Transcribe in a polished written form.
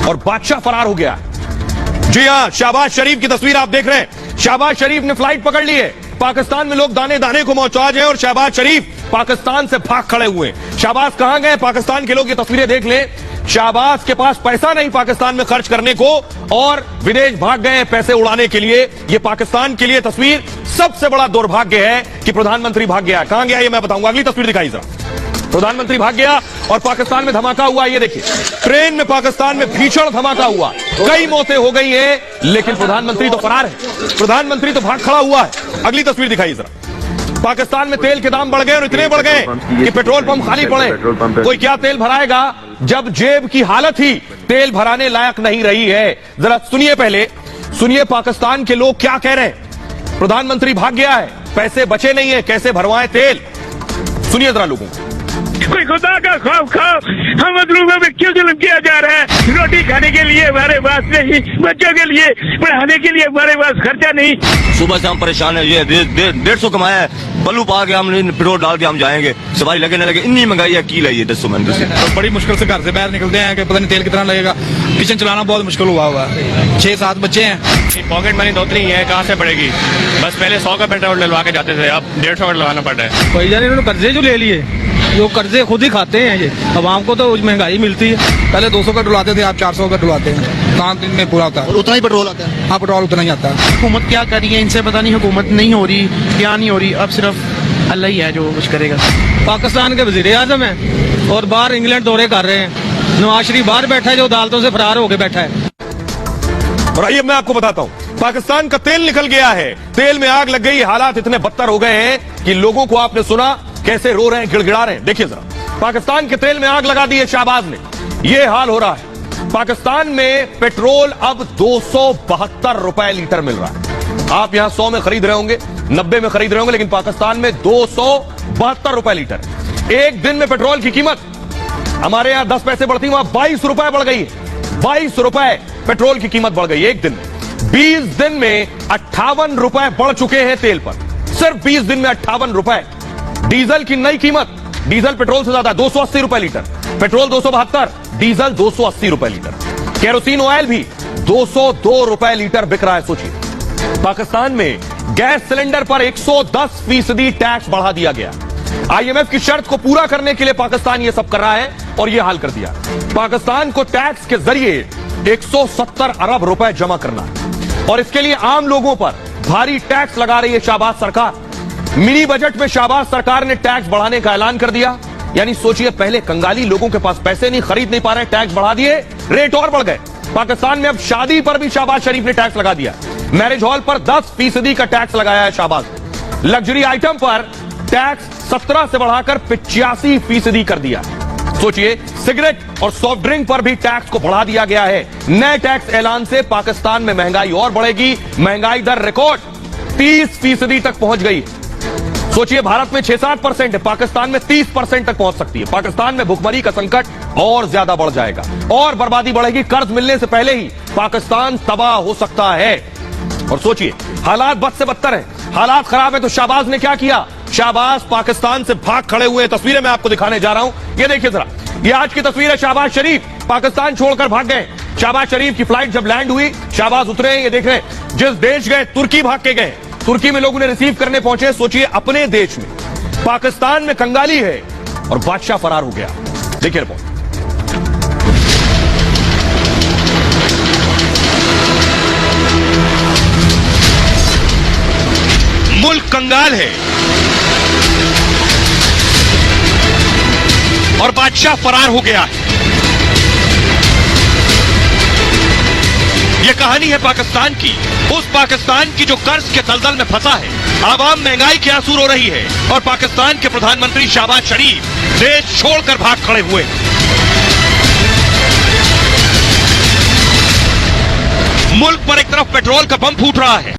और बादशाह फरार हो गया। जी हां, शहबाज शरीफ की तस्वीर आप देख रहे हैं। शहबाज शरीफ ने फ्लाइट पकड़ ली है। पाकिस्तान में लोग दाने दाने को मोहताज हैं और शहबाज शरीफ पाकिस्तान से भाग खड़े हुए हैं। शहबाज कहां गए? पाकिस्तान के लोग ये तस्वीरें देख लें। शहबाज के पास पैसा नहीं पाकिस्तान में खर्च करने को और विदेश भाग गए पैसे उड़ाने के लिए। ये पाकिस्तान के लिए तस्वीर सबसे बड़ा दुर्भाग्य है कि प्रधानमंत्री भाग गया। कहां गया ये मैं बताऊंगा। अगली तस्वीर दिखाई जरा। प्रधानमंत्री भाग गया और पाकिस्तान में धमाका हुआ। ये देखिए, ट्रेन में पाकिस्तान में भीषण धमाका हुआ, कई मौतें हो गई हैं, लेकिन प्रधानमंत्री तो फरार है। प्रधानमंत्री तो भाग खड़ा हुआ है। अगली तस्वीर दिखाई जरा। पाकिस्तान में तेल के दाम बढ़ गए और इतने बढ़ गए कि पेट्रोल पंप खाली पड़े। कोई क्या तेल भराएगा जब जेब की हालत ही तेल भराने लायक नहीं रही है। जरा सुनिए, पहले सुनिए पाकिस्तान के लोग क्या कह रहे हैं। प्रधानमंत्री भाग गया है, पैसे बचे नहीं है, कैसे भरवाएं तेल। सुनिए जरा लोगों को। कोई खुदा का खौफ खाओ, हम मजलूमों में क्यों जुल्म किया जा रहा है? रोटी खाने के लिए हमारे पास नहीं, बच्चों के लिए पढ़ाने के लिए हमारे पास खर्चा नहीं। सुबह से हम परेशान है। ये 150 कमाया है, बल्लू पा के हमने पेट्रोल डाल के हम जाएंगे, सवारी लगे न लगे, इतनी महंगाई है की है 10 महीने से। तो बड़ी मुश्किल से घर से बाहर निकलते हैं कि पता नहीं तेल कितना लगेगा। किचन चलाना बहुत मुश्किल हुआ है। 6-7 बच्चे हैं। पॉकेट मनी तो उतनी है, कहाँ से पड़ेगी। बस पहले 100 का पेट्रोल डलवा के जाते थे, अब 150 का डलवाना पड़ रहा है। भाई जान इन्होंने कर्जे जो ले लिए, जो कर्जे खुद ही खाते हैं ये। अब हमको तो महंगाई मिलती है। पहले 200 का डुलाते थे, आप 400 का डुलाते हैं। 5 दिन में पूरा होता है। उतना ही पेट्रोल आता है। हाँ, पेट्रोल उतना ही आता है। हुकूमत क्या कर रही है, इनसे पता नहीं हुकूमत नहीं हो रही, क्या नहीं हो रही। अब सिर्फ अल्लाह ही है जो कुछ करेगा। पाकिस्तान के वजीर आजम है और बाहर इंग्लैंड दौरे कर रहे हैं। नवाज शरीफ बाहर बैठा है जो अदालतों से फरार होकर बैठा है। और आइए मैं आपको बताता हूं, पाकिस्तान का तेल निकल गया है, तेल में आग लग गई। हालात इतने बदतर हो गए हैं कि लोगों को आपने सुना कैसे रो रहे हैं, गिड़गिड़ा रहे हैं। देखिए जरा, पाकिस्तान के तेल में आग लगा दी है शहबाज ने। यह हाल हो रहा है। पाकिस्तान में पेट्रोल अब 272 रुपए लीटर मिल रहा है। आप यहां 100 में खरीद रहे होंगे, 90 में खरीद रहे होंगे, लेकिन पाकिस्तान में 272 रुपए लीटर। एक दिन में पेट्रोल की कीमत हमारे यहां 10 पैसे बढ़ती, वहां 22 रुपए बढ़ गई है। 22 रुपए पेट्रोल की कीमत बढ़ गई एक दिन में। 20 दिन में 58 रुपए बढ़ चुके हैं तेल पर। सिर्फ 20 दिन में 58 रुपए। डीजल की नई कीमत, डीजल पेट्रोल से ज्यादा 280 रुपए लीटर, पेट्रोल 272, डीजल 280 रुपए लीटर। केरोसिन ऑयल भी 202 रुपए लीटर बिक रहा है। सोचिए, पाकिस्तान में गैस सिलेंडर पर 110% टैक्स बढ़ा दिया गया। IMF की शर्त को पूरा करने के लिए पाकिस्तान ये सब कर रहा है और ये हाल कर दिया। पाकिस्तान को टैक्स के जरिए 170 अरब रुपए जमा करना है और इसके लिए आम लोगों पर भारी टैक्स लगा रही है शहबाज सरकार। मिनी बजट में शहबाज सरकार ने टैक्स बढ़ाने का ऐलान कर दिया। यानी सोचिए, पहले कंगाली लोगों के पास पैसे नहीं, खरीद नहीं पा रहे, टैक्स बढ़ा दिए, रेट और बढ़ गए। पाकिस्तान में अब शादी पर भी शहबाज शरीफ ने टैक्स लगा दिया। मैरिज हॉल पर 10% का टैक्स लगाया है शहबाज। लग्जरी आइटम पर टैक्स 17 से बढ़ाकर 85% कर दिया। सोचिए, सिगरेट और सॉफ्ट ड्रिंक पर भी टैक्स को बढ़ा दिया गया है। नए टैक्स ऐलान से पाकिस्तान में महंगाई और बढ़ेगी। महंगाई दर रिकॉर्ड 30% तक पहुंच गई। सोचिए, भारत में 6-7% है, पाकिस्तान में 30% तक पहुंच सकती है। पाकिस्तान में भुखमरी का संकट और ज्यादा बढ़ जाएगा और बर्बादी बढ़ेगी। कर्ज मिलने से पहले ही पाकिस्तान तबाह हो सकता है। और सोचिए, हालात बद से बदतर है, हालात खराब है, तो शहबाज ने क्या किया? शहबाज पाकिस्तान से भाग खड़े हुए। तस्वीरें मैं आपको दिखाने जा रहा हूं। ये देखिए जरा, ये आज की तस्वीर है। शहबाज शरीफ पाकिस्तान छोड़कर भाग गए। शहबाज शरीफ की फ्लाइट जब लैंड हुई, शहबाज उतरे। ये देख रहे हैं, जिस देश गए, तुर्की भाग के गए। तुर्की में लोग उन्हें रिसीव करने पहुंचे। सोचिए, अपने देश में, पाकिस्तान में कंगाली है और बादशाह फरार हो गया। देखिए रिपोर्ट। मुल्क कंगाल है और बादशाह फरार हो गया है। यह कहानी है पाकिस्तान की, उस पाकिस्तान की जो कर्ज के दलदल में फंसा है। आवाम महंगाई के आंसू रो रही है और पाकिस्तान के प्रधानमंत्री शहबाज शरीफ देश छोड़कर भाग खड़े हुए। मुल्क पर एक तरफ पेट्रोल का बम फूट रहा है,